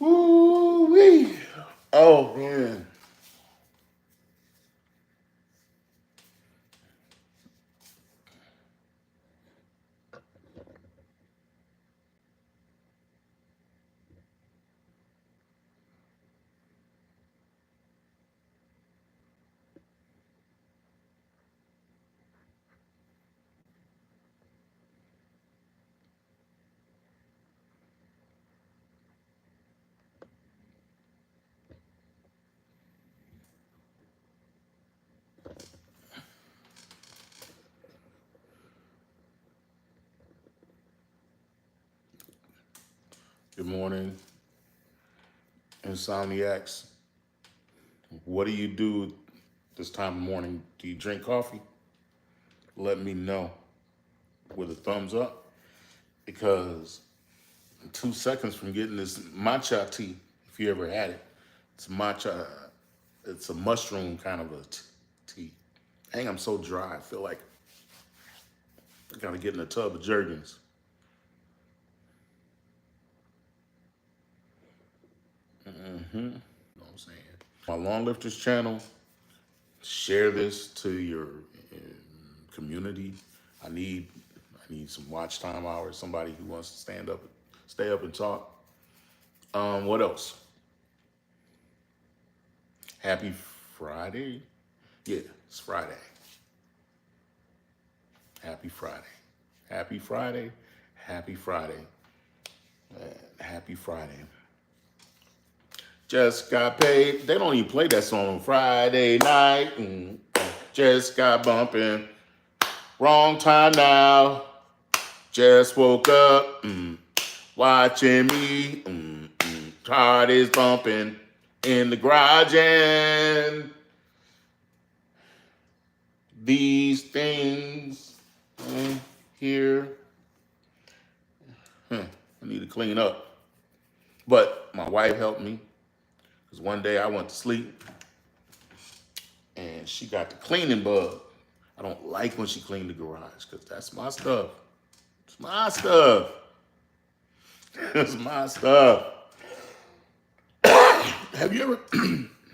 Woo-wee. Oh, man. Good morning, insomniacs. What do you do this time of morning? Do you drink coffee? Let me know with a thumbs up, because I'm 2 seconds from getting this matcha tea, if you ever had it. It's matcha, it's a mushroom kind of a tea. Dang, I'm so dry. I feel like I gotta get in a tub of Jergens. You know what I'm saying? My LawnLifters channel, share this to your community. I need some watch time hours. Somebody who wants to stay up and talk. What else? Happy Friday. Yeah, it's Friday. Happy Friday. Happy Friday. Happy Friday. Happy Friday. Just got paid. They don't even play that song on Friday night. Just got bumping. Wrong time now. Just woke up. Watching me. Heart is bumping in the garage, and these things here. I need to clean up. But my wife helped me, because one day I went to sleep and she got the cleaning bug. I don't like when she cleaned the garage, because that's my stuff. It's my stuff. It's my stuff. Have you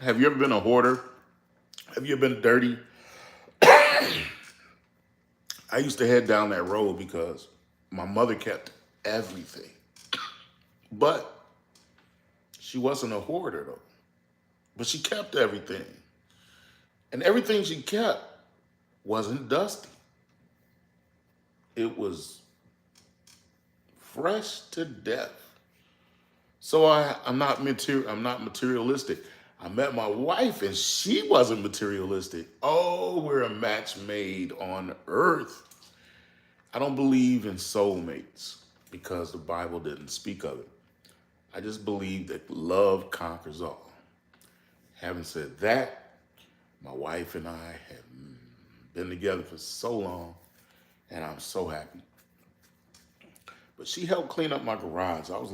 ever been a hoarder? Have you ever been dirty? I used to head down that road because my mother kept everything. But she wasn't a hoarder, though. But she kept everything. And everything she kept wasn't dusty. It was fresh to death. So I'm not materialistic. I met my wife and she wasn't materialistic. Oh, we're a match made on earth. I don't believe in soulmates because the Bible didn't speak of it. I just believe that love conquers all. Having said that, my wife and I have been together for so long, and I'm so happy. But she helped clean up my garage. I was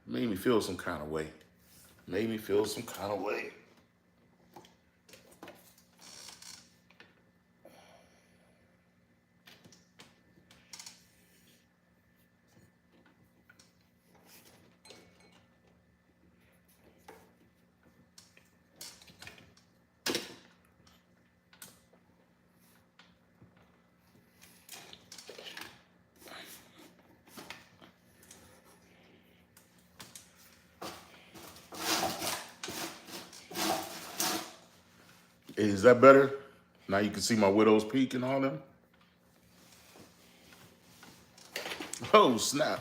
made me feel some kind of way. Made me feel some kind of way. Is that better? Now you can see my widow's peak and all them. Oh, snap.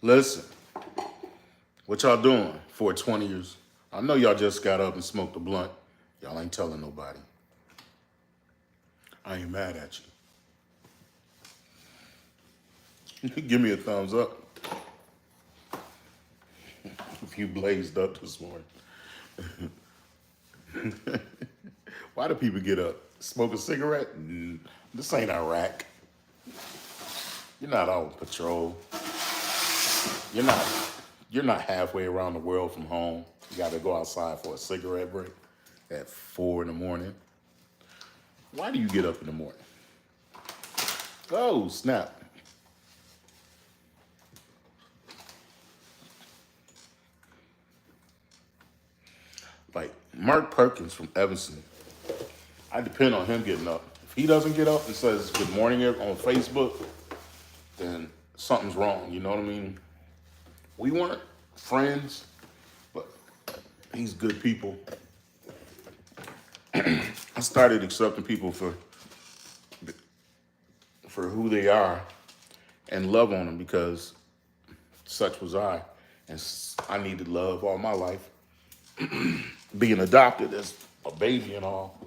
Listen, what y'all doing for 20 years? I know y'all just got up and smoked a blunt. Y'all ain't telling nobody. I ain't mad at you. Give me a thumbs up if you blazed up this morning. Why do people get up? Smoke a cigarette? This ain't Iraq. You're not on patrol. You're not halfway around the world from home. You got to go outside for a cigarette break at 4 in the morning. Why do you get up in the morning? Oh, snap. Like Mark Perkins from Evanston, I depend on him getting up. If he doesn't get up and says good morning on Facebook, then something's wrong. You know what I mean? We weren't friends, but he's good people. I started accepting people for who they are and love on them because such was I. And I needed love all my life. Being adopted as a baby and all,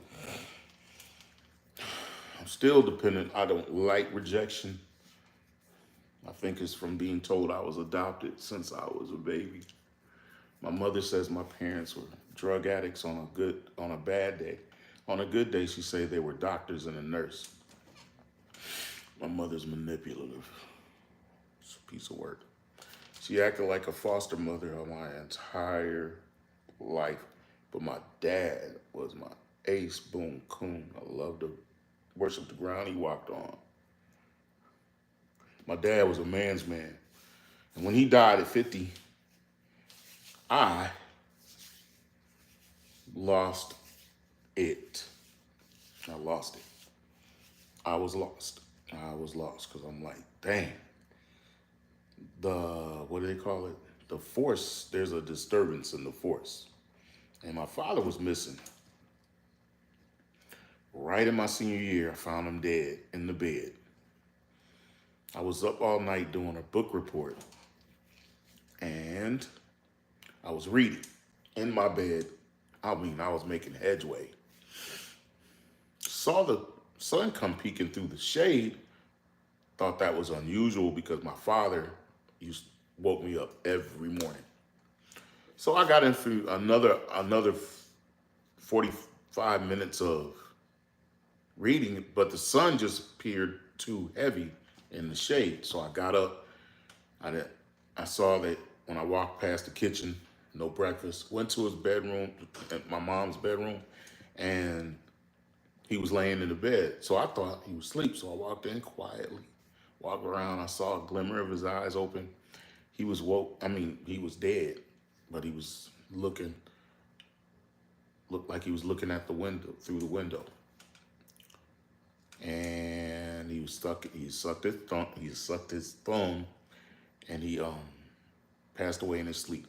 I'm still dependent. I don't like rejection. I think it's from being told I was adopted since I was a baby. My mother says my parents were drug addicts on a bad day. On a good day, she said they were doctors and a nurse. My mother's manipulative. It's a piece of work. She acted like a foster mother my entire life. But my dad was my ace boom coon. I loved to worship the ground he walked on. My dad was a man's man. And when he died at 50, I lost it. I lost it. I was lost. I was lost because I'm like, dang. What do they call it? The force, there's a disturbance in the force. And my father was missing. Right in my senior year, I found him dead in the bed. I was up all night doing a book report. And I was reading in my bed. I was making headway. Saw the sun come peeking through the shade. Thought that was unusual because my father woke me up every morning. So I got into another 45 minutes of reading, but the sun just appeared too heavy in the shade. So I got up. I saw that when I walked past the kitchen, no breakfast. Went to his bedroom, my mom's bedroom, and he was laying in the bed. So I thought he was asleep. So I walked in quietly, walked around. I saw a glimmer of his eyes open. He was he was dead, but he was looked like he was looking at the window, through the window. And he sucked his thumb, and he passed away in his sleep.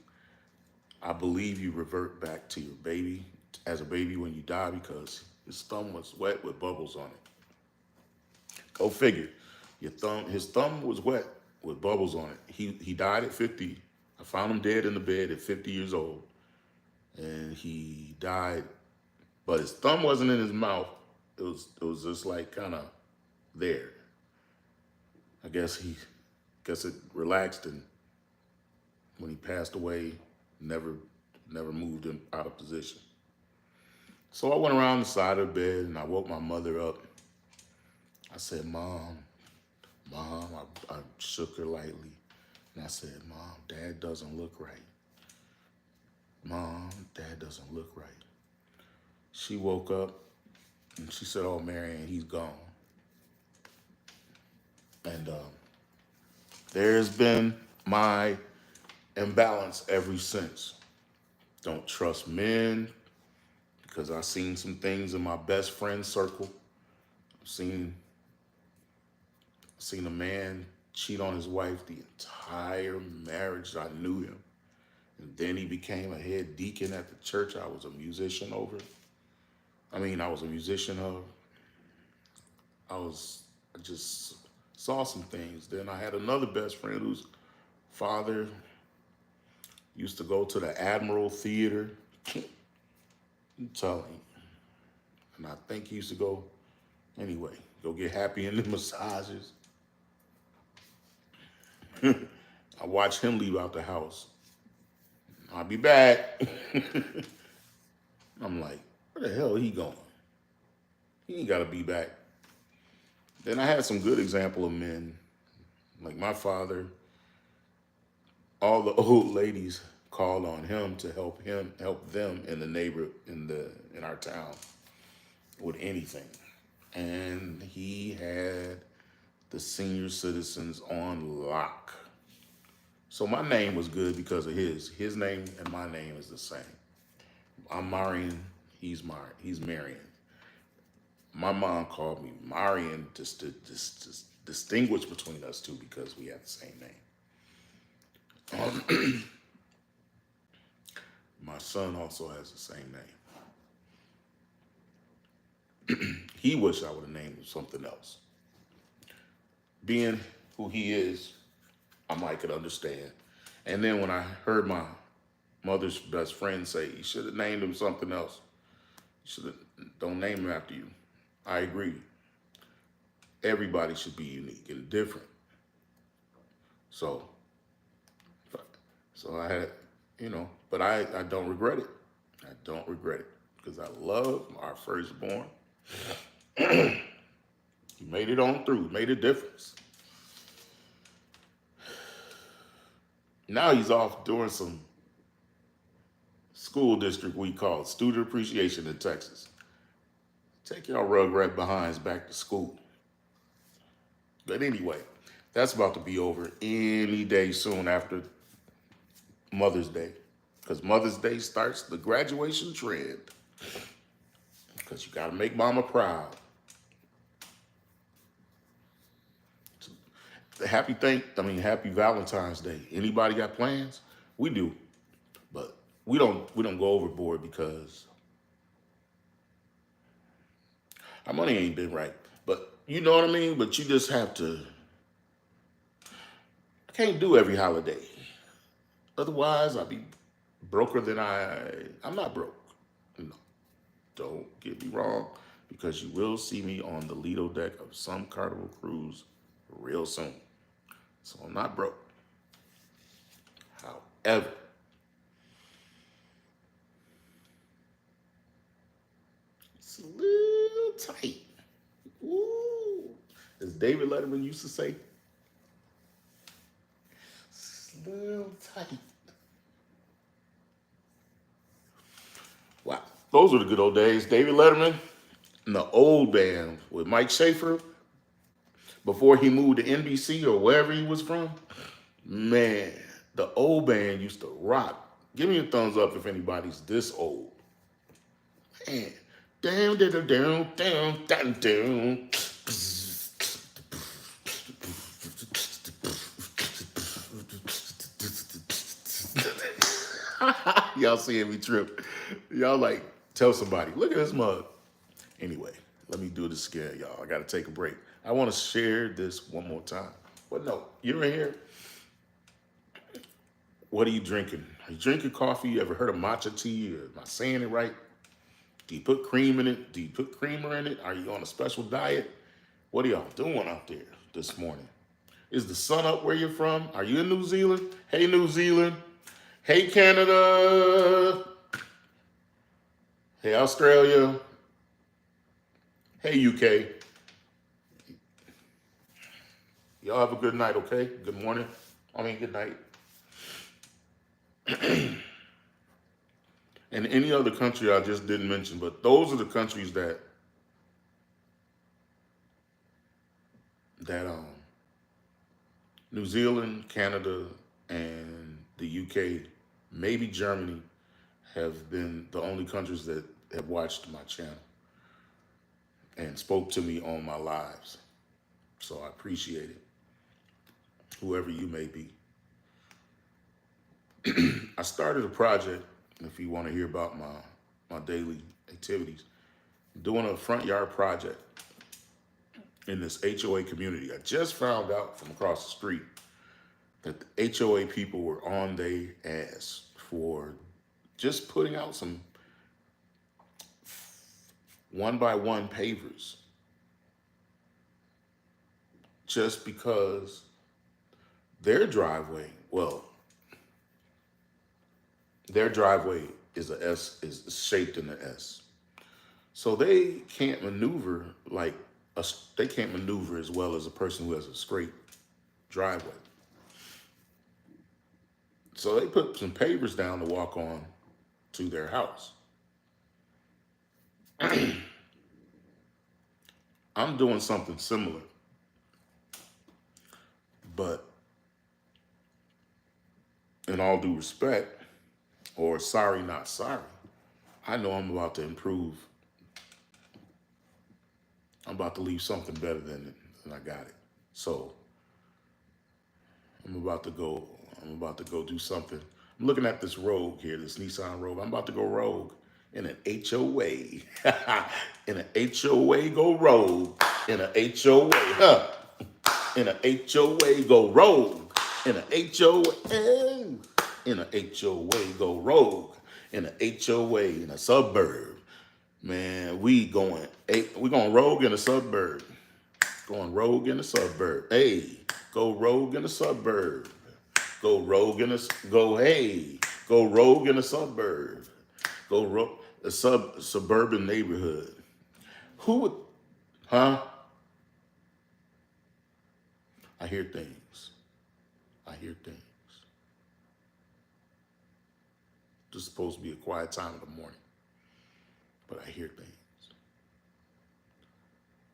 I believe you revert back to your baby, as a baby when you die, because his thumb was wet with bubbles on it. Go figure. His thumb was wet with bubbles on it. He died at 50. I found him dead in the bed at 50 years old. And he died, but his thumb wasn't in his mouth. It was just like kind of there. I guess it relaxed, and when he passed away, never moved him out of position. So I went around the side of the bed and I woke my mother up. I said, Mom, I shook her lightly. And I said, Mom, Dad doesn't look right. Mom, Dad doesn't look right. She woke up and she said, oh, Marianne, he's gone. And there's been my imbalance ever since. Don't trust men, because I've seen some things in my best friend circle. I've seen a man cheat on his wife the entire marriage I knew him. And then he became a head deacon at the church I was a musician over. I was a musician of. I just saw some things. Then I had another best friend whose father used to go to the Admiral Theater. I'm telling you. And I think he used to go get happy in the massages. I watched him leave out the house. I'll be back. I'm like, where the hell he going? He ain't got to be back. Then I had some good example of men, like my father. All the old ladies called on him to help them in our town with anything. And he had the senior citizens on lock. So my name was good because of his. His name and my name is the same. I'm Marion. He's Marion. My mom called me Marion just to distinguish between us two because we have the same name. My son also has the same name. He wished I would have named him something else. Being who he is, I might could understand. And then when I heard my mother's best friend say, you should have named him something else. You should have, don't name him after you. I agree. Everybody should be unique and different. So I had, but I don't regret it. I don't regret it because I love our firstborn. He made it on through, made a difference. Now he's off doing some school district we call student appreciation in Texas. Take y'all rugrat behinds back to school. But anyway, that's about to be over any day soon after Mother's Day. Because Mother's Day starts the graduation trend. Because you got to make mama proud. Happy Valentine's Day. Anybody got plans? We do. But we don't go overboard because our money ain't been right. But you know what I mean? But you just have to. I can't do every holiday. Otherwise, I'd be broker than I'm not broke. No. Don't get me wrong. Because you will see me on the Lido deck of some Carnival cruise real soon. So I'm not broke. However, it's a little tight. Ooh. As David Letterman used to say, it's a little tight. Wow. Those were the good old days. David Letterman and the old band with Mike Schaefer before he moved to NBC or wherever he was from. Man, the old band used to rock. Give me a thumbs up if anybody's this old. Man. Down, down, down, down, down, down. Y'all seeing me trip. Y'all like, tell somebody, look at this mug. Anyway, let me do this again, y'all. I got to take a break. I want to share this one more time. But no, you're in here. What are you drinking? Are you drinking coffee? You ever heard of matcha tea? Am I saying it right? Do you put cream in it? Do you put creamer in it? Are you on a special diet? What are y'all doing out there this morning? Is the sun up where you're from? Are you in New Zealand? Hey, New Zealand. Hey, Canada. Hey, Australia. Hey, UK. Y'all have a good night, okay? Good morning. Good night. And any other country I just didn't mention, but those are the countries that New Zealand, Canada, and the UK, maybe Germany, have been the only countries that have watched my channel and spoke to me on my lives. So I appreciate it, whoever you may be. I started a project, if you want to hear about my daily activities, doing a front yard project in this HOA community. I just found out from across the street that the HOA people were on their ass for just putting out some 1x1 pavers just because their driveway is shaped in an S. So they can't maneuver as well as a person who has a straight driveway. So they put some pavers down to walk on to their house. I'm doing something similar, but in all due respect, or sorry, not sorry, I know I'm about to improve. I'm about to leave something better than I got it. So I'm about to go. I'm about to go do something. I'm looking at this Rogue here, this Nissan Rogue. I'm about to go rogue in an HOA. In an HOA, go rogue. In an HOA, huh? In an HOA, go rogue. In an HOA, in an HOA, go rogue. In an HOA, in a suburb. Man, we going rogue in a suburb. Going rogue in the suburb. Hey, go rogue in the suburb. Go rogue in go rogue in the suburb. Go rogue a suburban neighborhood. Who would, huh? I hear things. I hear things. This is supposed to be a quiet time in the morning, but I hear things.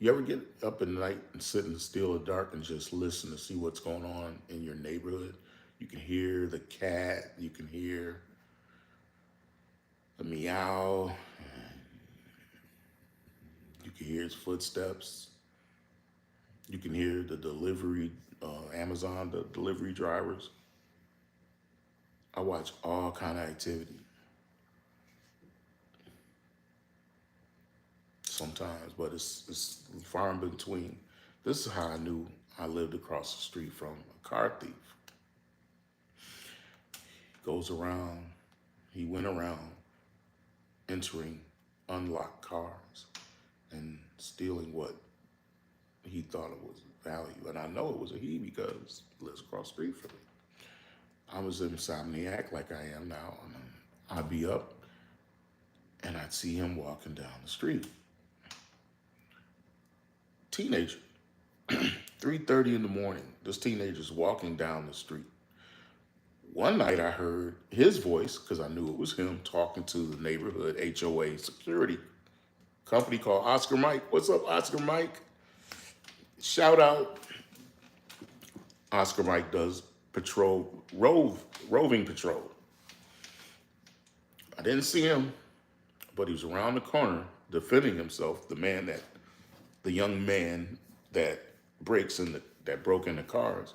You ever get up at night and sit in the still of dark and just listen to see what's going on in your neighborhood? You can hear the cat, you can hear the meow, you can hear his footsteps, you can hear the delivery, Amazon, the delivery drivers. I watch all kind of activity sometimes, but it's far in between. This is how I knew I lived across the street from a car thief. He went around entering unlocked cars and stealing what he thought it was value. And I know it was a he because he lives across the street from me. I was an insomniac like I am now. And I'd be up and I'd see him walking down the street. Teenager, 3:30 in the morning, this teenager's walking down the street. One night I heard his voice, because I knew it was him, talking to the neighborhood HOA security company called Oscar Mike. What's up, Oscar Mike? Shout out. Oscar Mike does roving patrol. I didn't see him, but he was around the corner defending himself, the young man that that broke into cars,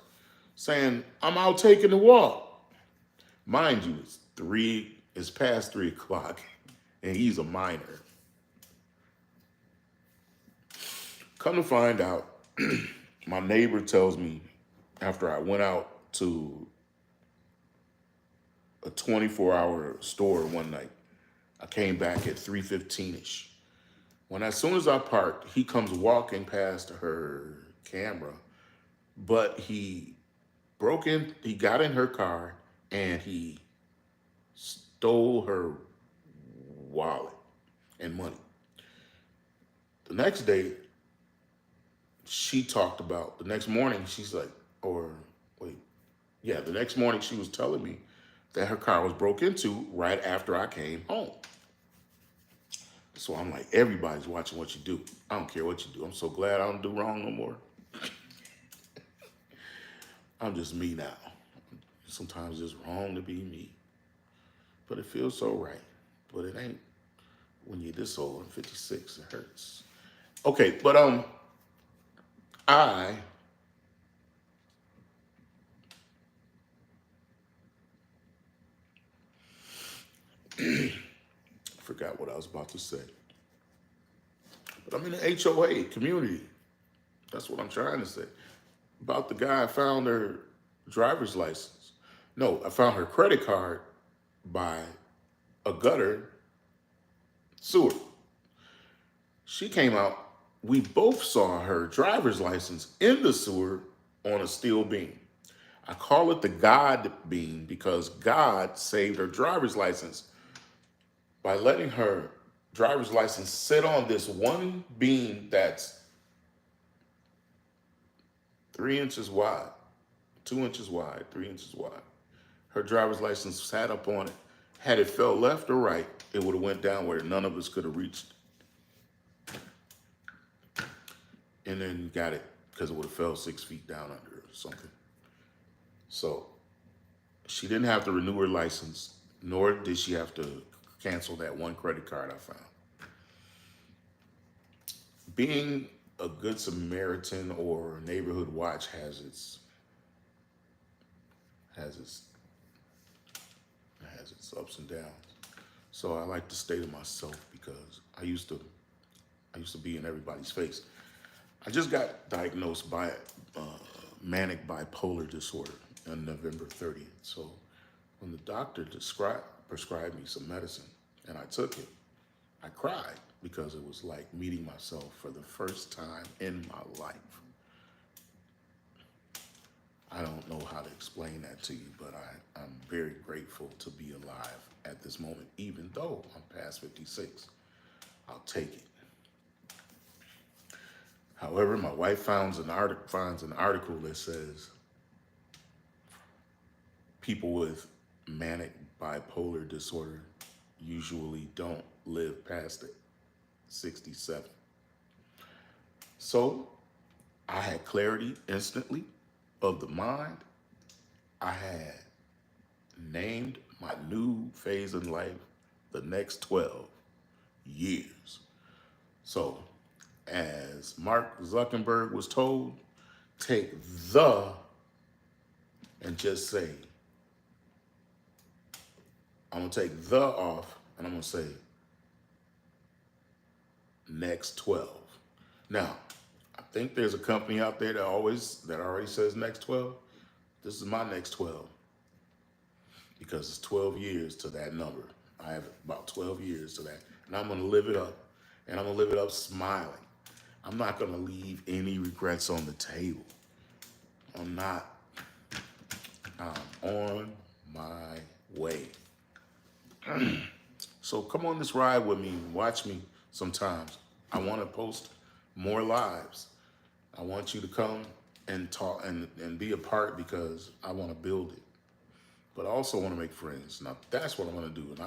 saying, "I'm out taking a walk." Mind you, it's past 3 o'clock, and he's a minor. Come to find out, my neighbor tells me after I went out to a 24-hour store one night, I came back at 3:15ish. As soon as I parked, he comes walking past her camera, but he got in her car and he stole her wallet and money. The next day, the next morning, she's like, the next morning she was telling me that her car was broke into right after I came home. So I'm like, everybody's watching what you do. I don't care what you do. I'm so glad I don't do wrong no more. I'm just me now. Sometimes it's wrong to be me. But it feels so right. But it ain't when you're this old. I'm 56. It hurts. Okay, but I forgot what I was about to say. But I'm in the HOA community. That's what I'm trying to say. About the guy I found her driver's license. No, I found her credit card by a gutter sewer. She came out. We both saw her driver's license in the sewer on a steel beam. I call it the God beam because God saved her driver's license by letting her driver's license sit on this one beam that's 3 inches wide, 2 inches wide, 3 inches wide. Her driver's license sat up on it. Had it fell left or right, it would have went down where none of us could have reached. And then got it because it would have fell 6 feet down under it or something. So she didn't have to renew her license, nor did she have to cancel that one credit card I found. Being a good Samaritan or neighborhood watch has its has its ups and downs. So I like to stay to myself because I used to be in everybody's face. I just got diagnosed by manic bipolar disorder on November 30th. So when the doctor prescribed me some medicine and I took it, I cried because it was like meeting myself for the first time in my life. I don't know how to explain that to you, but I'm very grateful to be alive at this moment, even though I'm past 56. I'll take it. However, my wife finds an article that says people with manic bipolar disorder usually don't live past 67. So I had clarity instantly of the mind. I had named my new phase in life the next 12 years. So, as Mark Zuckerberg was told, take the and just say, I'm gonna take the off and I'm gonna say next 12. Now, I think there's a company out there that already says next 12. This is my next 12 because it's 12 years to that number. I have about 12 years to that, and I'm gonna live it up, and I'm gonna live it up smiling. I'm not gonna leave any regrets on the table. I'm not. I'm on my way. So come on this ride with me and watch me sometimes. I want to post more lives. I want you to come and talk and be a part because I want to build it. But I also want to make friends. Now that's what I'm going to do. And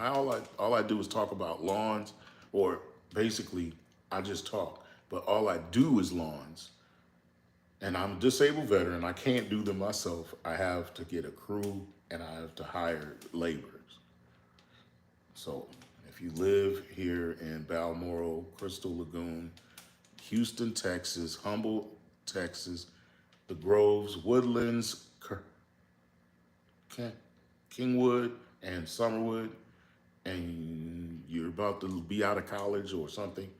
all I do is talk about lawns, or basically I just talk. But all I do is lawns. And I'm a disabled veteran. I can't do them myself. I have to get a crew and I have to hire laborers. So if you live here in Balmoral, Crystal Lagoon, Houston, Texas, Humble, Texas, the Groves, Woodlands, Kingwood, and Summerwood, and you're about to be out of college or something,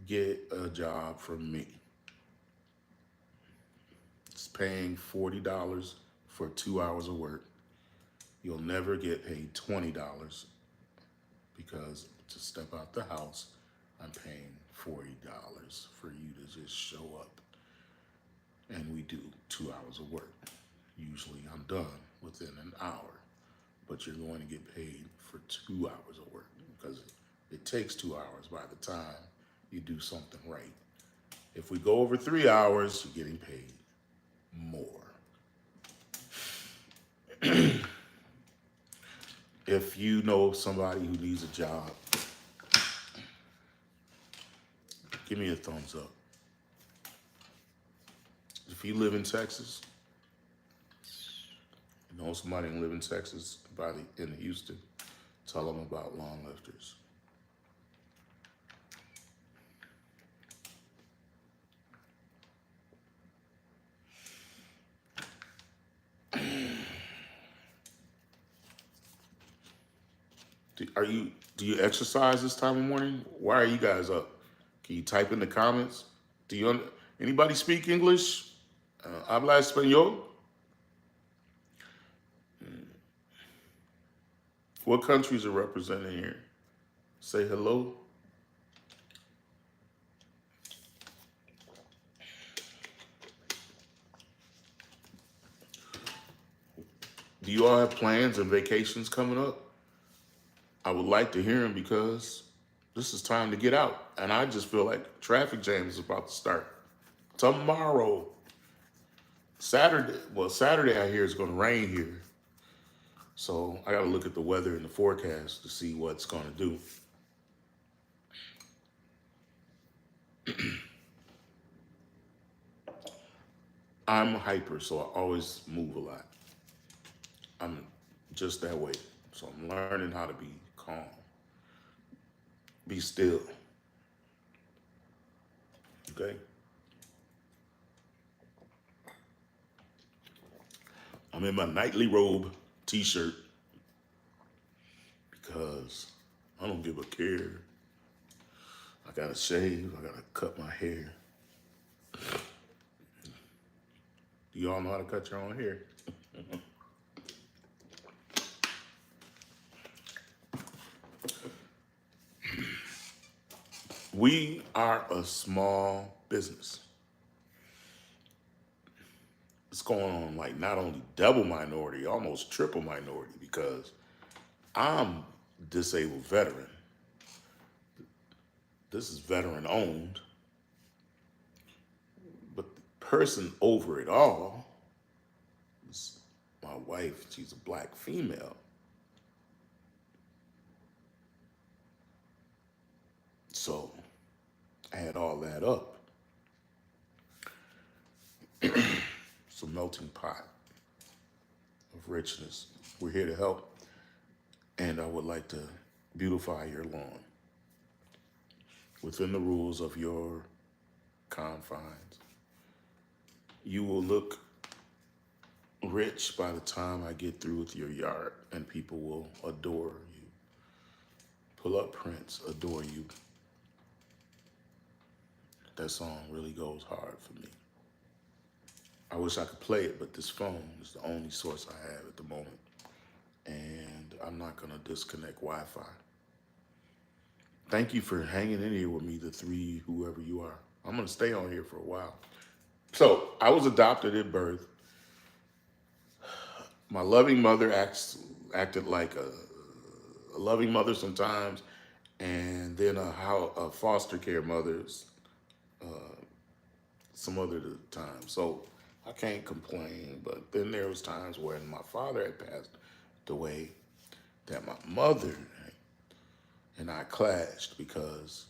get a job from me. It's paying $40 for 2 hours of work. You'll never get paid $20 because to step out the house, I'm paying $40 for you to just show up. And we do 2 hours of work. Usually I'm done within an hour, but you're going to get paid for 2 hours of work because it takes 2 hours by the time you do something right. If we go over 3 hours, you're getting paid more. If you know somebody who needs a job, give me a thumbs up. If you live in Texas, you know somebody who live in Texas, in Houston, tell them about LawnLifters. Do you exercise this time of morning? Why are you guys up? Can you type in the comments? Anybody speak English? Habla español? What countries are represented here? Say hello. Do you all have plans and vacations coming up? I would like to hear them because this is time to get out. And I just feel like traffic jam is about to start tomorrow. Saturday I hear it's going to rain here. So I got to look at the weather and the forecast to see what's going to do. I'm hyper, so I always move a lot. I'm just that way. So I'm learning how to be calm. Be still. Okay? I'm in my nightly robe t-shirt because I don't give a care. I gotta shave, I gotta cut my hair. You all know how to cut your own hair. We are a small business. It's going on like not only double minority, almost triple minority, because I'm disabled veteran. This is veteran owned, but the person over it all is my wife. She's a black female. So I had all that up. It's a melting pot of richness. We're here to help, and I would like to beautify your lawn within the rules of your confines. You will look rich by the time I get through with your yard, and people will adore you. Pull up Prince, adore you. That song really goes hard for me. I wish I could play it, but this phone is the only source I have at the moment. And I'm not gonna disconnect Wi-Fi. Thank you for hanging in here with me, the three, whoever you are. I'm gonna stay on here for a while. So I was adopted at birth. My loving mother acted like a loving mother sometimes, and then a foster care mother's some other time. So I can't complain, but then there was times when my father had passed away that my mother and I clashed because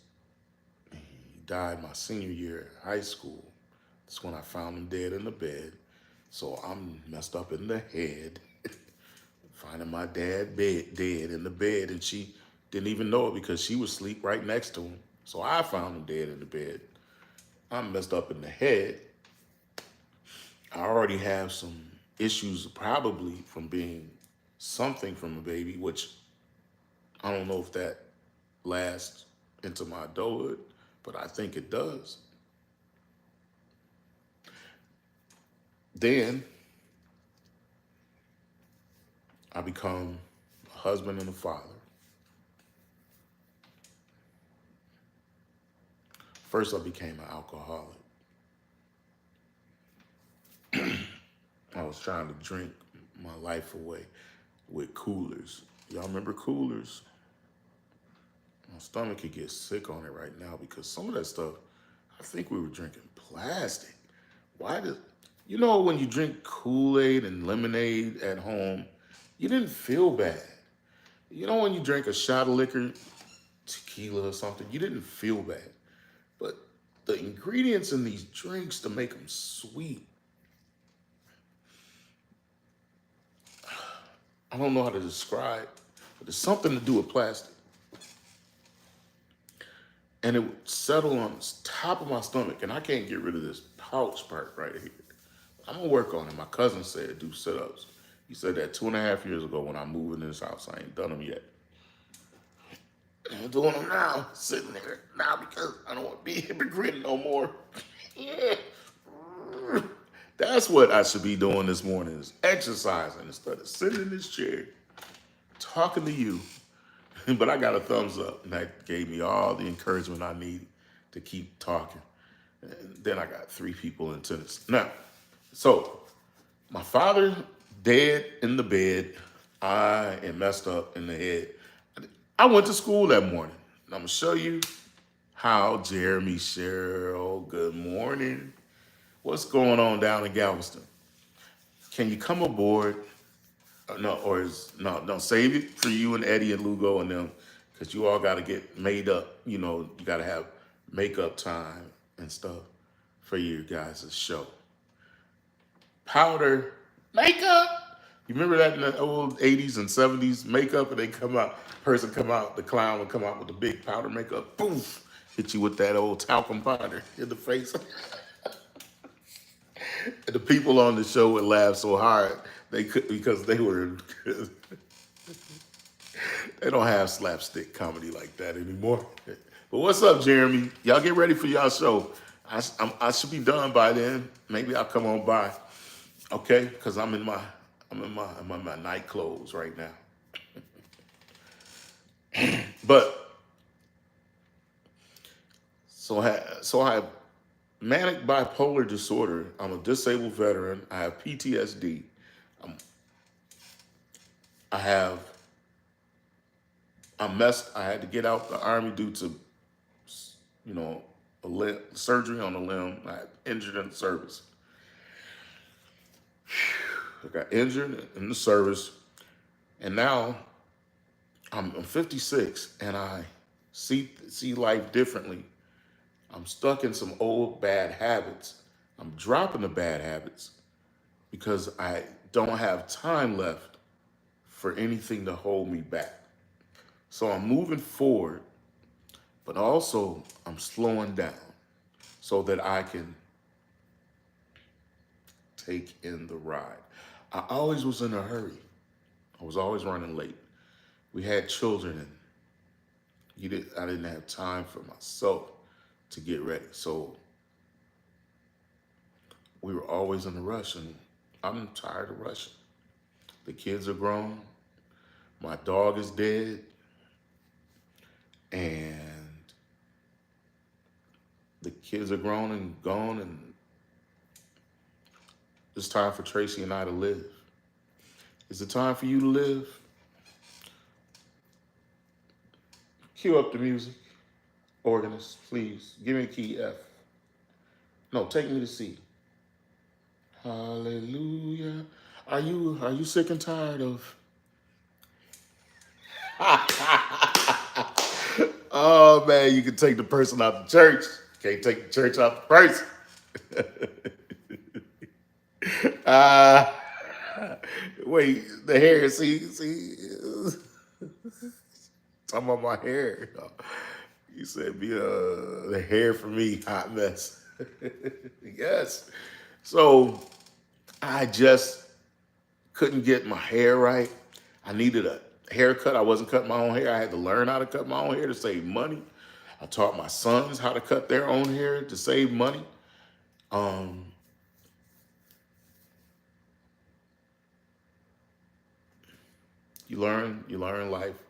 he died my senior year of high school. That's when I found him dead in the bed. So I'm messed up in the head, finding my dad dead in the bed, and she didn't even know it because she was asleep right next to him. So I found him dead in the bed. I'm messed up in the head. I already have some issues probably from being something from a baby, which I don't know if that lasts into my adulthood, but I think it does. Then I become a husband and a father. First, I became an alcoholic. I was trying to drink my life away with coolers. Y'all remember coolers? My stomach could get sick on it right now because some of that stuff, I think we were drinking plastic. Why does, you know, when you drink Kool-Aid and lemonade at home, you didn't feel bad. You know, when you drink a shot of liquor, tequila or something, you didn't feel bad. But the ingredients in these drinks to make them sweet, I don't know how to describe, but it's something to do with plastic. And it would settle on the top of my stomach, and I can't get rid of this pouch part right here. I'm gonna work on it. My cousin said do sit-ups. He said that 2.5 years ago when I moved into this house. I ain't done them yet. I'm doing them now, sitting there now because I don't want to be a hypocrite no more. Yeah. That's what I should be doing this morning, is exercising instead of sitting in this chair talking to you. But I got a thumbs up, and that gave me all the encouragement I need to keep talking. And then I got 3 people in attendance. Now, so my father dead in the bed. I am messed up in the head. I went to school that morning. And I'm gonna show you how. Jeremy, Cheryl, good morning. What's going on down in Galveston? Can you come aboard? No, save it for you and Eddie and Lugo and them, because you all got to get made up. You know, you got to have makeup time and stuff for your guys' show. Powder, makeup, You remember that in the old 80s and 70s makeup, and they come out, person come out, the clown would come out with the big powder makeup, poof, hit you with that old talcum powder in the face. And the people on the show would laugh so hard they could because they were they don't have slapstick comedy like that anymore. But what's up, Jeremy? Y'all get ready for y'all show. I should be done by then. Maybe I'll come on by. Okay, because I'm in my night clothes right now. But so I have manic bipolar disorder. I'm a disabled veteran. I have PTSD. Um, I have I'm messed. I had to get out the army due to surgery on the limb. I had injured in the service. I got injured in the service, and now I'm 56, and I see life differently. I'm stuck in some old bad habits. I'm dropping the bad habits because I don't have time left for anything to hold me back. So I'm moving forward, but also I'm slowing down so that I can take in the ride. I always was in a hurry. I was always running late. We had children, and I didn't have time for myself to get ready. So we were always in a rush, and I'm tired of rushing. The kids are grown. My dog is dead. And the kids are grown and gone, and it's time for Tracy and I to live. Is it time for you to live? Cue up the music. Organist, please. Give me a key F. No, take me to C. Hallelujah. Are you sick and tired of? Oh man, you can take the person out the church. Can't take the church out the person. Wait, the hair, see, talking about my hair. You said the hair for me, hot mess. Yes. So I just couldn't get my hair right. I needed a haircut. I wasn't cutting my own hair. I had to learn how to cut my own hair to save money. I taught my sons how to cut their own hair to save money. You learn life.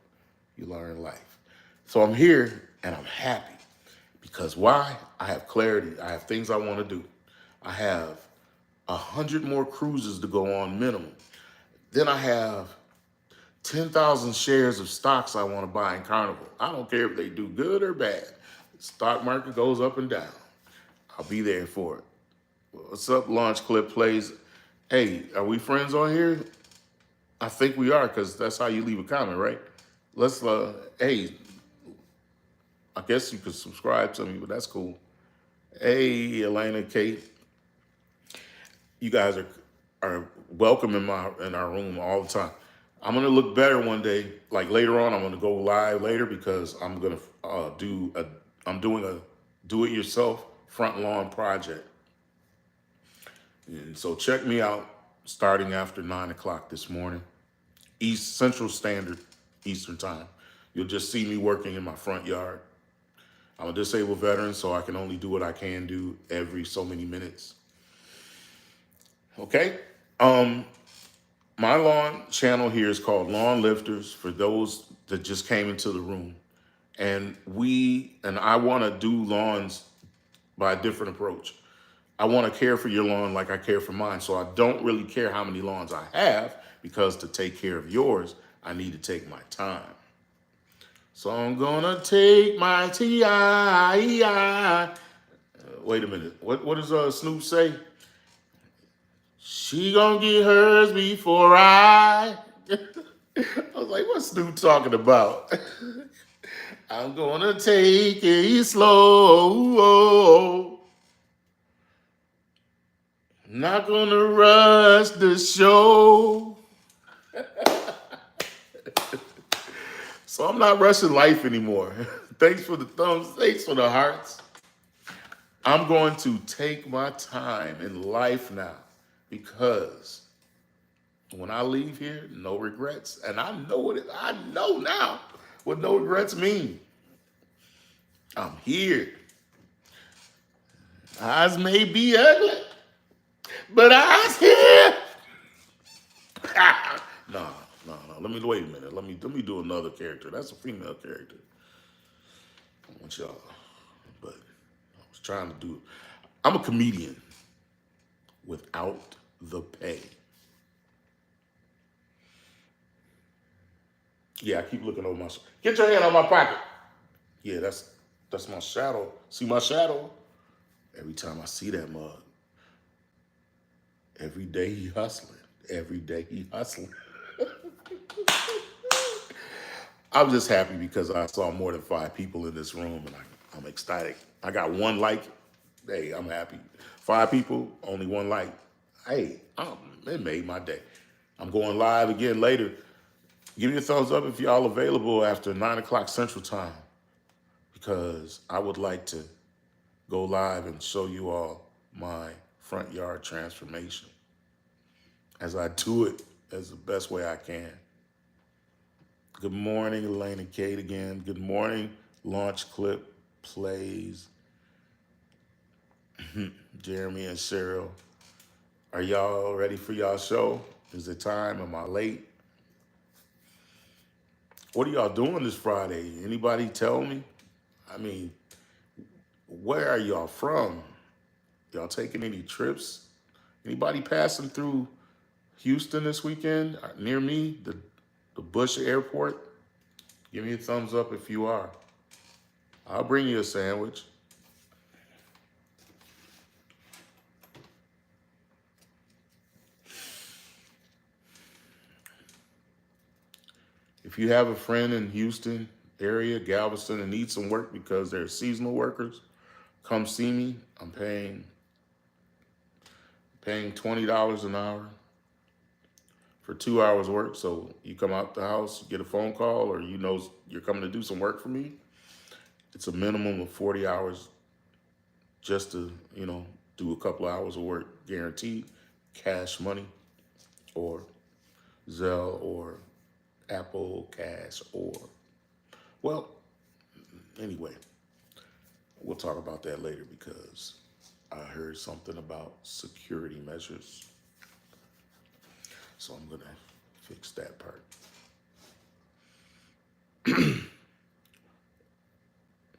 You learn life. So I'm here and I'm happy because why? I have clarity. I have things I want to do. I have 100 more cruises to go on minimum. Then I have 10,000 shares of stocks I want to buy in Carnival. I don't care if they do good or bad. The stock market goes up and down. I'll be there for it. What's up, Launch Clip Plays? Hey, are we friends on here? I think we are, because that's how you leave a comment, right? Hey, I guess you could subscribe to me, but that's cool. Hey, Elena, Kate, you guys are welcome in our room all the time. I'm gonna look better one day. Like later on, I'm gonna go live later because I'm gonna I'm doing a do-it-yourself front lawn project. And so check me out starting after 9 o'clock this morning, Central Standard Eastern Time. You'll just see me working in my front yard. I'm a disabled veteran, so I can only do what I can do every so many minutes. Okay? My lawn channel here is called LawnLifters for those that just came into the room. And I want to do lawns by a different approach. I want to care for your lawn like I care for mine. So I don't really care how many lawns I have, because to take care of yours, I need to take my time. So I'm gonna take my T.I. Wait a minute. What does Snoop say? She gonna get hers before I. I was like, what's Snoop talking about? I'm gonna take it slow. Not gonna rush the show. So I'm not rushing life anymore. Thanks for the thumbs. Thanks for the hearts. I'm going to take my time in life now because when I leave here, no regrets. And I know now what no regrets mean. I'm here. Eyes may be ugly, but I's here. No. Let me wait a minute. Let me do another character. That's a female character. I want y'all, but I was trying to do. I'm a comedian without the pay. Yeah, I keep looking over my. Get your hand on my pocket. Yeah, that's my shadow. See my shadow? Every time I see that mug, every day he hustling. Every day he hustling. I'm just happy because I saw more than 5 people in this room, and I'm ecstatic. I got 1 like. Hey, I'm happy. 5 people, only 1 like. Hey, it made my day. I'm going live again later. Give me a thumbs up if y'all available after 9 o'clock Central Time, because I would like to go live and show you all my front yard transformation as I do it as the best way I can. Good morning, Elaine and Kate again. Good morning, Launch Clip Plays. Jeremy and Cheryl. Are y'all ready for y'all show? Is it time? Am I late? What are y'all doing this Friday? Anybody tell me? I mean, where are y'all from? Y'all taking any trips? Anybody passing through Houston this weekend? Near me, the Bush Airport? Give me a thumbs up if you are. I'll bring you a sandwich. If you have a friend in Houston area, Galveston, and needs some work because they're seasonal workers, come see me. I'm paying $20 an hour for 2 hours work. So you come out the house, you get a phone call, or you know you're coming to do some work for me. It's a minimum of 40 hours just to, do a couple of hours of work, guaranteed, cash money, or Zelle, or Apple Cash, or, well, anyway, we'll talk about that later because I heard something about security measures. So I'm going to fix that part.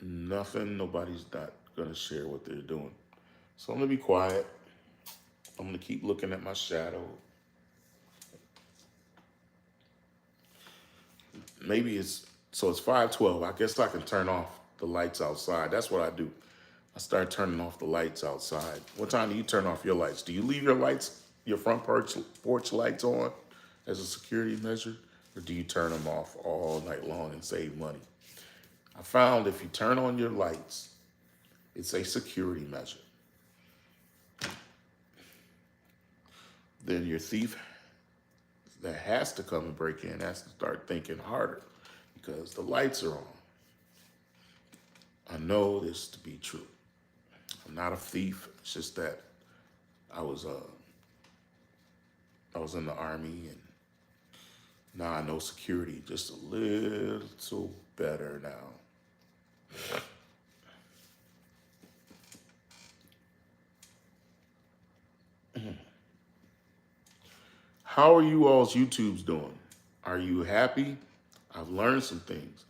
Nobody's not going to share what they're doing. So I'm going to be quiet. I'm going to keep looking at my shadow. It's 5:12. I guess I can turn off the lights outside. That's what I do. I start turning off the lights outside. What time do you turn off your lights? Do you leave your front porch lights on as a security measure? Or do you turn them off all night long and save money? I found if you turn on your lights, it's a security measure. Then your thief that has to come and break in has to start thinking harder because the lights are on. I know this to be true. I'm not a thief. It's just that I was in the Army, and now I know security just a little better now. How are you all's YouTubes doing? Are you happy? I've learned some things.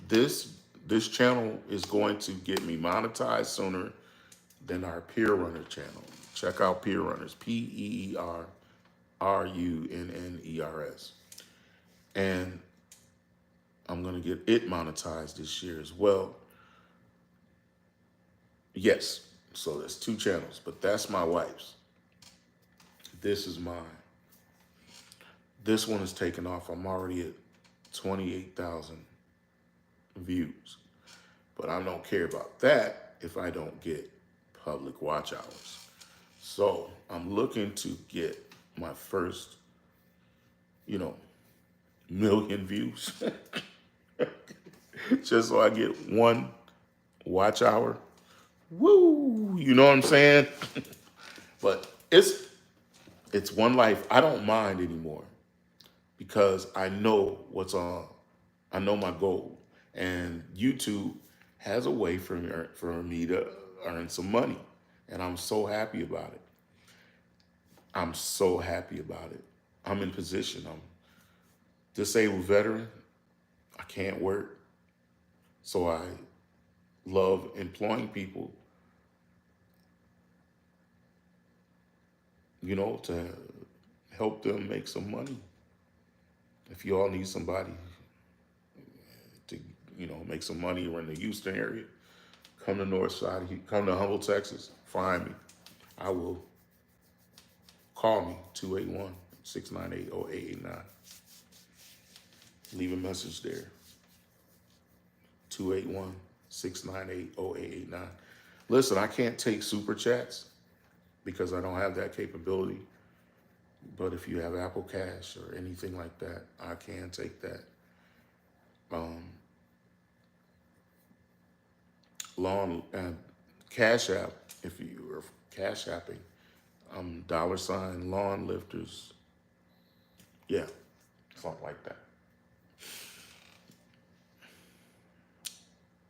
This channel is going to get me monetized sooner than our Peer Runner channel. Check out Peer Runners, PeerRunners. And I'm going to get it monetized this year as well. Yes, so there's 2 channels, but that's my wife's. This is mine. This one is taking off. I'm already at 28,000 views. But I don't care about that if I don't get public watch hours. So I'm looking to get my first, million views. just so I get one watch hour. Woo! You know what I'm saying? But it's one life. I don't mind anymore because I know what's on. I know my goal, and YouTube has a way for me to earn some money, and I'm so happy about it. I'm so happy about it. I'm in position. I'm disabled veteran. I can't work, so I love employing people, to help them make some money. If you all need somebody to, make some money around the Houston area, come to North Side, come to Humble, Texas, find me. I will. Call me, 281-698-0889. Leave a message there, 281-698-0889. Listen, I can't take super chats because I don't have that capability. But if you have Apple Cash or anything like that, I can take that. Cash App, if you are Cash Apping, $LawnLifters. Yeah, something like that.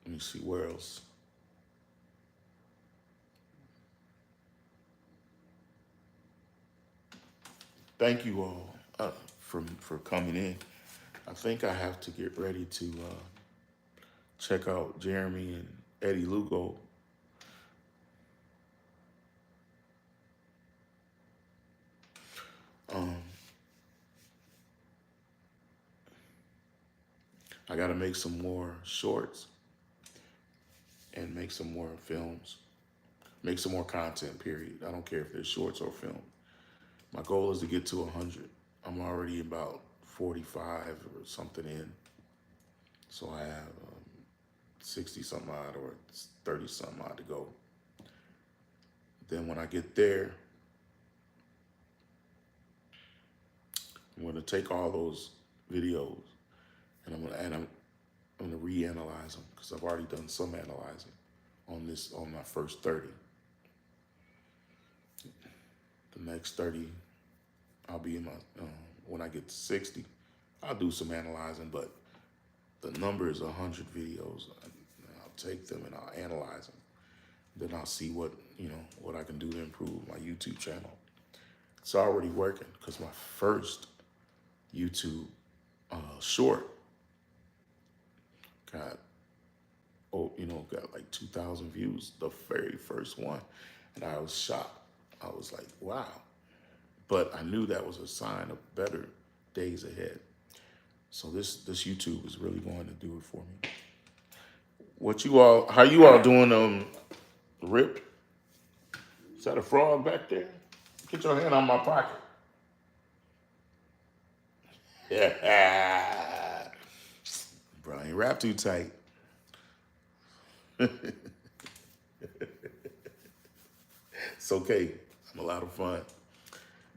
Let me see where else. Thank you all for coming in. I think I have to get ready to check out Jeremy and Eddie Lugo. I got to make some more shorts and make some more films, make some more content, period. I don't care if they're shorts or film. My goal is to get to 100. I'm already about 45 or something in. So I have 60 something odd or 30 something odd to go. Then when I get there, I'm going to take all those videos and I'm going to reanalyze them because I've already done some analyzing on my first 30. The next 30, I'll be in my, when I get to 60, I'll do some analyzing, but the number is 100 videos. I'll take them and I'll analyze them. Then I'll see what I can do to improve my YouTube channel. It's already working because my first YouTube short got like 2,000 views, the very first one. And I was shocked. I was like, wow. But I knew that was a sign of better days ahead. So this YouTube is really going to do it for me. How you all doing, Rip? Is that a frog back there? Get your hand on my pocket. Yeah. Bro, I ain't wrapped too tight. It's okay. I'm a lot of fun.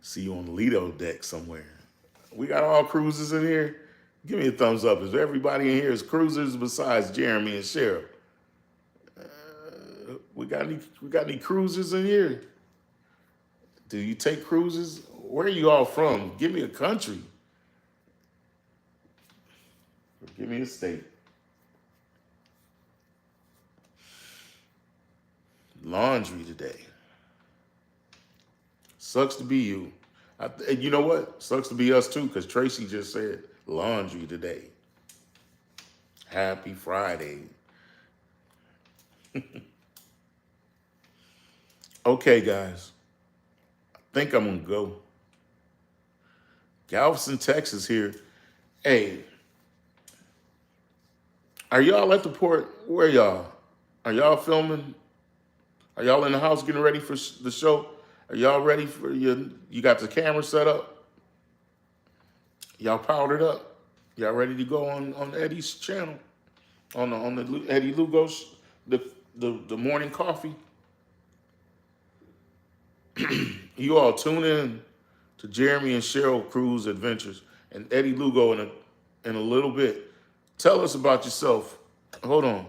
See you on the Lido deck somewhere. We got all cruisers in here. Give me a thumbs up. Is everybody in here is cruisers besides Jeremy and Cheryl? We got any cruisers in here? Do you take cruises? Where are you all from? Give me a country. Give me a state. Laundry today. Sucks to be you. And you know what? Sucks to be us too, because Tracy just said laundry today. Happy Friday. Okay, guys. I think I'm going to go. Galveston, Texas here. Hey, are y'all at the port? Where y'all? Are y'all filming? Are y'all in the house getting ready for the show? Are y'all ready for you got the camera set up? Y'all powdered up? Y'all ready to go on Eddie's channel? On the Eddie Lugo's, the morning coffee? You all tune in to Jeremy and Cheryl Cruz Adventures and Eddie Lugo in a little bit. Tell us about yourself. Hold on.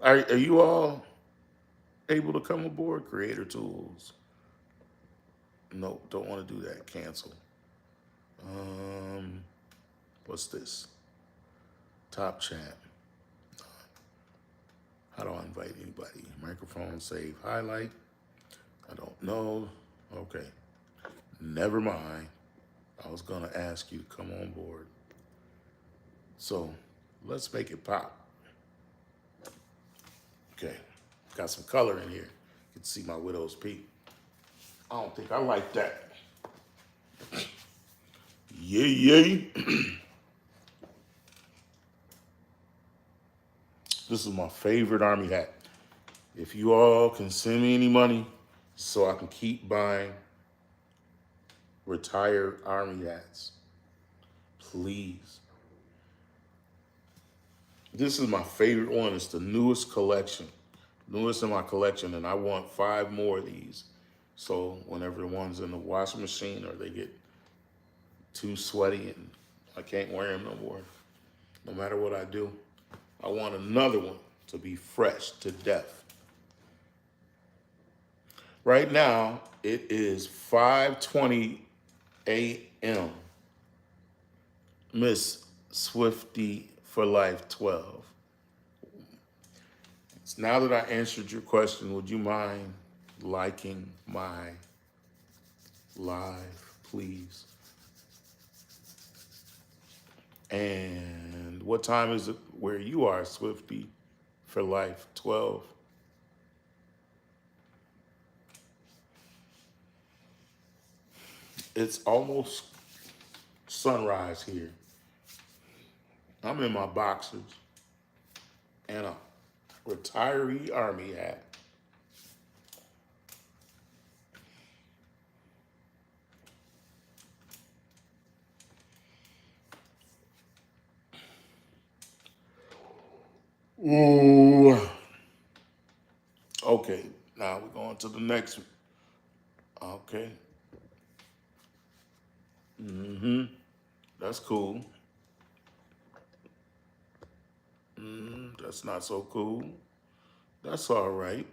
Are you all able to come aboard? Creator Tools. No, don't want to do that. Cancel. What's this? Top chat. How do I invite anybody? Microphone save highlight. I don't know. Okay. Never mind. I was gonna ask you to come on board. So let's make it pop. Okay. Got some color in here. You can see my widow's peak. I don't think I like that. Yay, yay. This is my favorite Army hat. If you all can send me any money so I can keep buying retired Army hats, please. This is my favorite one. It's the newest collection, newest in my collection, and I want 5 more of these. So whenever the one's in the washing machine or they get too sweaty and I can't wear them no more, no matter what I do, I want another one to be fresh to death. Right now, it is 5:20 a.m. Miss Swifty for Life 12. So now that I answered your question, would you mind liking my live, please? And what time is it where you are, Swifty for Life 12? It's almost sunrise here. I'm in my boxers and a retiree Army hat. Ooh. Okay, now we're going to the next one. Okay. That's cool. That's not so cool. That's all right.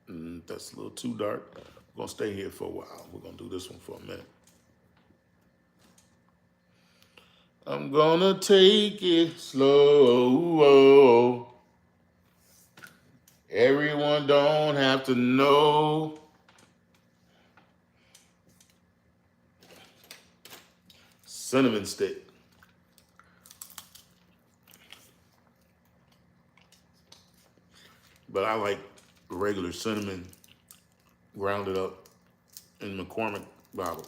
That's a little too dark. We're gonna stay here for a while. We're gonna do this one for a minute. I'm gonna take it slow. Everyone don't have to know. Cinnamon stick. But I like regular cinnamon grounded up in McCormick bottles.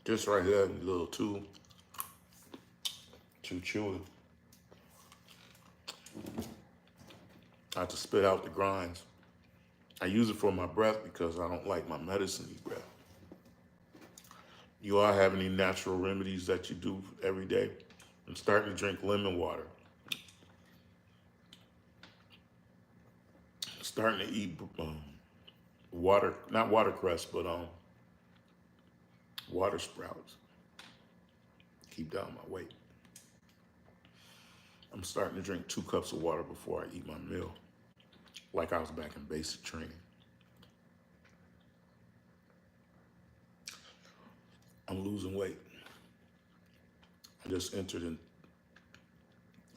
This right here is a little too chewy. I have to spit out the grinds. I use it for my breath because I don't like my medicine-y breath. You all have any natural remedies that you do every day? I'm starting to drink lemon water. Starting to eat water, not watercress, but water sprouts. Keep down my weight. I'm starting to drink 2 cups of water before I eat my meal, like I was back in basic training. I'm losing weight. I just entered in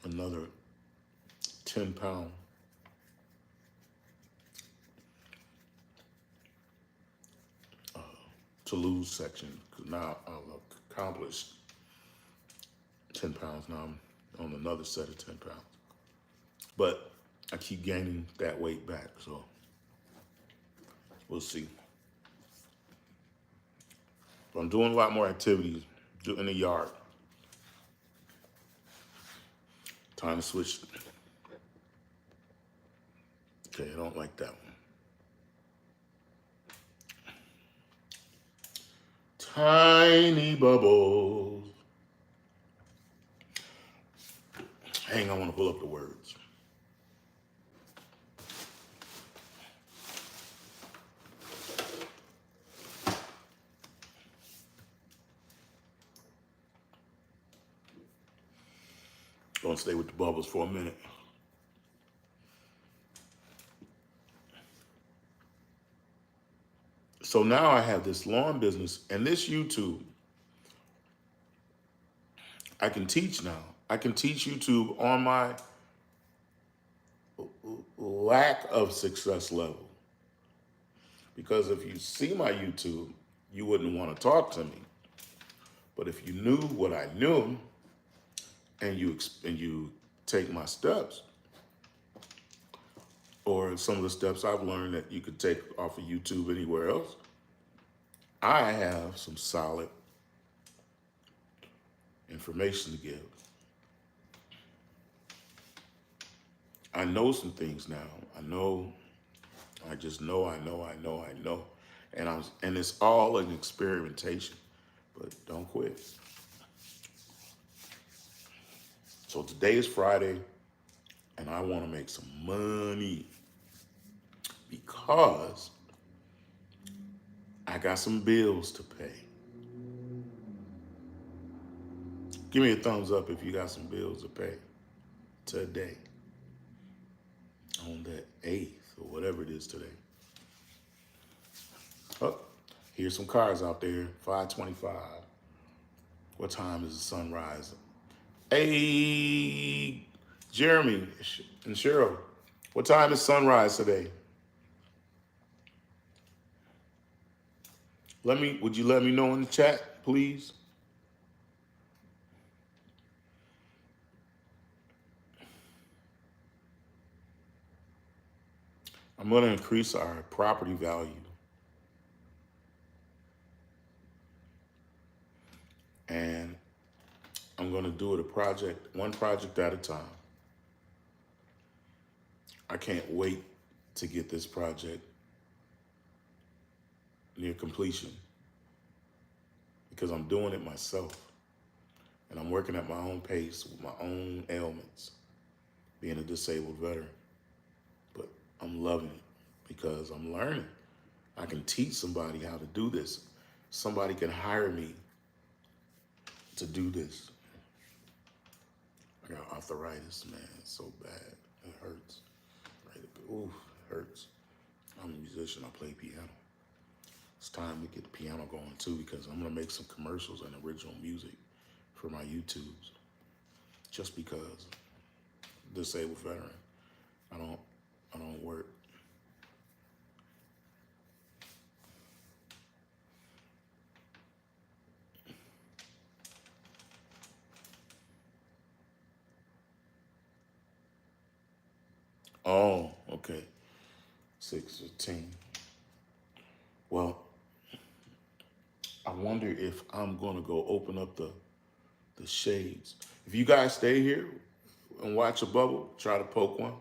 another 10-pound to lose section, because now I've accomplished 10 pounds. Now I'm on another set of 10 pounds. But I keep gaining that weight back, so we'll see. But I'm doing a lot more activities in the yard. Time to switch. Okay, I don't like that one. Tiny bubbles. Hang on, I want to pull up the words. gonna stay with the bubbles for a minute. So now I have this lawn business and this YouTube. I can teach now. I can teach YouTube on my lack of success level. Because if you see my YouTube, you wouldn't want to talk to me. But if you knew what I knew and you take my steps, or some of the steps I've learned that you could take off of YouTube anywhere else, I have some solid information to give. I know some things now. I just know. And it's all an experimentation, but don't quit. So today is Friday, and I want to make some money because I got some bills to pay. Give me a thumbs up if you got some bills to pay today on the 8th or whatever it is today. Oh, here's some cars out there, 5:25. What time is the sun rising? Hey, Jeremy and Cheryl, what time is sunrise today? Would you let me know in the chat, please? I'm going to increase our property value. And I'm going to do it one project at a time. I can't wait to get this project near completion because I'm doing it myself. And I'm working at my own pace with my own ailments, being a disabled veteran. But I'm loving it because I'm learning. I can teach somebody how to do this. Somebody can hire me to do this. I got arthritis, man. It's so bad. It hurts. Right? Ooh, it hurts. I'm a musician. I play piano. It's time to get the piano going too because I'm gonna make some commercials and original music for my YouTubes. Just because disabled veteran, I don't work. Oh, okay. 6:15. Well, I wonder if I'm gonna go open up the shades. If you guys stay here and watch a bubble, try to poke one,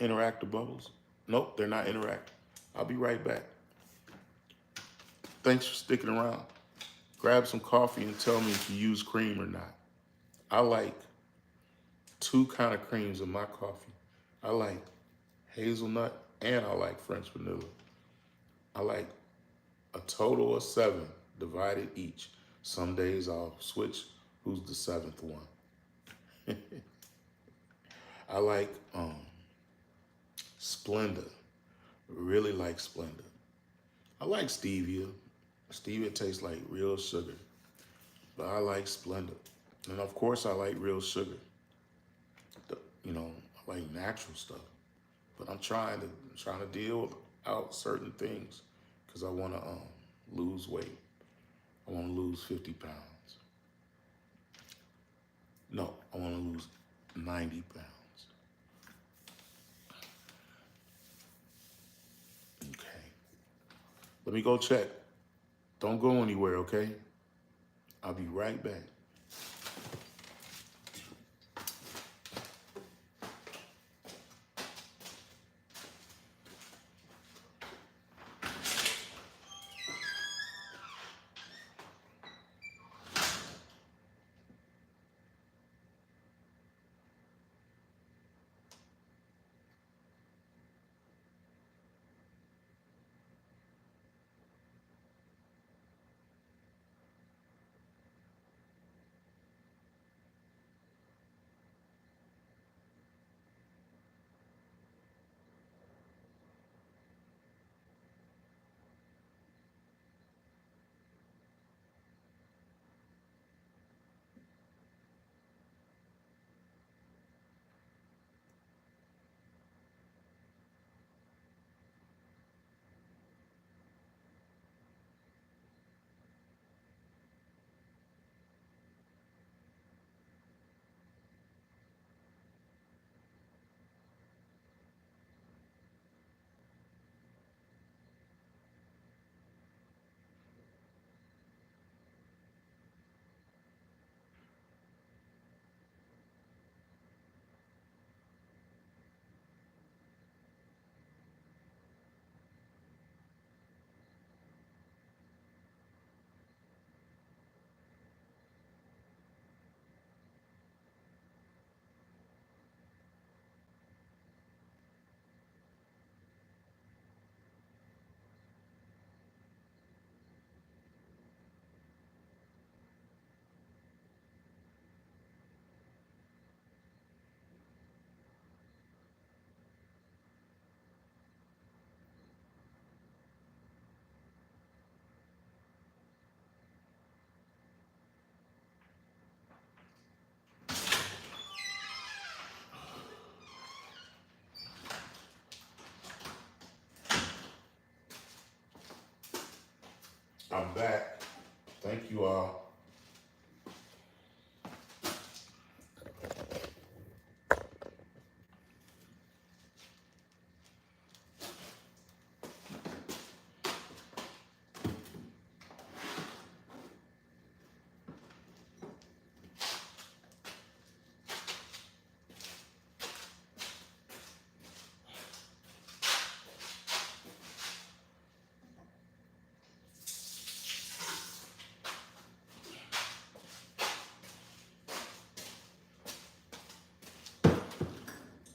interact the bubbles. Nope, they're not interacting. I'll be right back. Thanks for sticking around. Grab some coffee and tell me if you use cream or not. I like two kind of creams in my coffee. I like hazelnut and I like French vanilla. I like a total of 7 divided each. Some days I'll switch who's the 7th one. I like Splenda. Really like Splenda. I like stevia. Stevia tastes like real sugar. But I like Splenda. And of course I like real sugar. I like natural stuff. But I'm trying to deal out certain things because I want to lose weight. I want to lose 50 pounds. No, I want to lose 90 pounds. Okay. Let me go check. Don't go anywhere, okay? I'll be right back. back. Thank you all.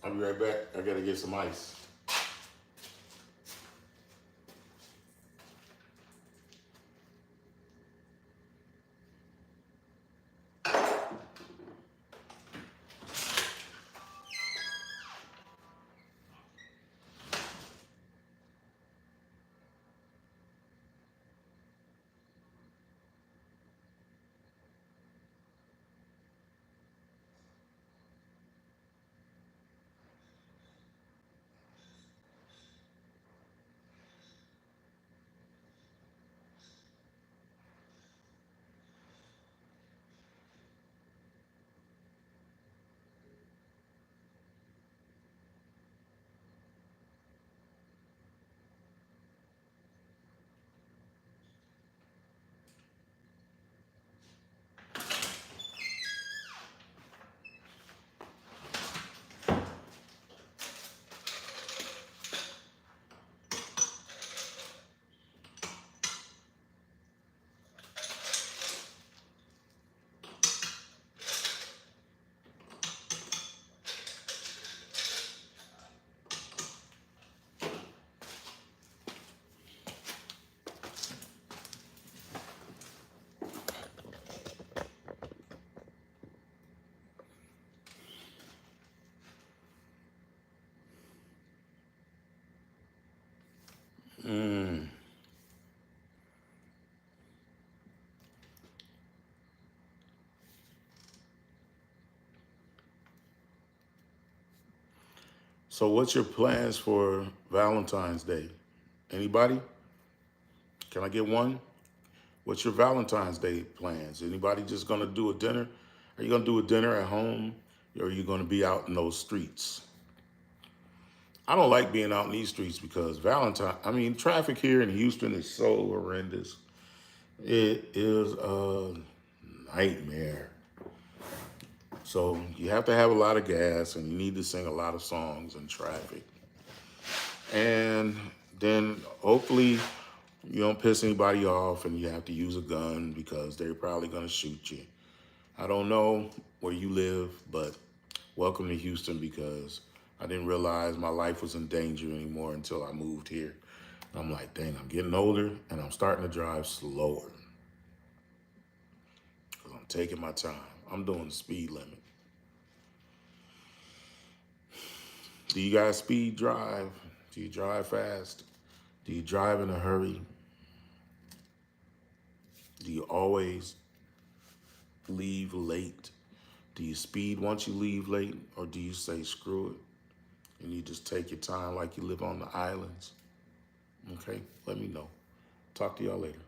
I'll be right back. I gotta get some ice. So what's your plans for Valentine's Day? Anybody? Can I get one? What's your Valentine's Day plans? Anybody just gonna do a dinner? Are you gonna do a dinner at home? Or are you gonna be out in those streets? I don't like being out in these streets because traffic here in Houston is so horrendous. It is a nightmare. So you have to have a lot of gas and you need to sing a lot of songs in traffic. And then hopefully you don't piss anybody off and you have to use a gun because they're probably gonna shoot you. I don't know where you live, but welcome to Houston because I didn't realize my life was in danger anymore until I moved here. I'm like, dang, I'm getting older and I'm starting to drive slower because I'm taking my time. I'm doing the speed limit. Do you guys speed drive? Do you drive fast? Do you drive in a hurry? Do you always leave late? Do you speed once you leave late, or do you say screw it and you just take your time like you live on the islands? Okay, let me know. Talk to y'all later.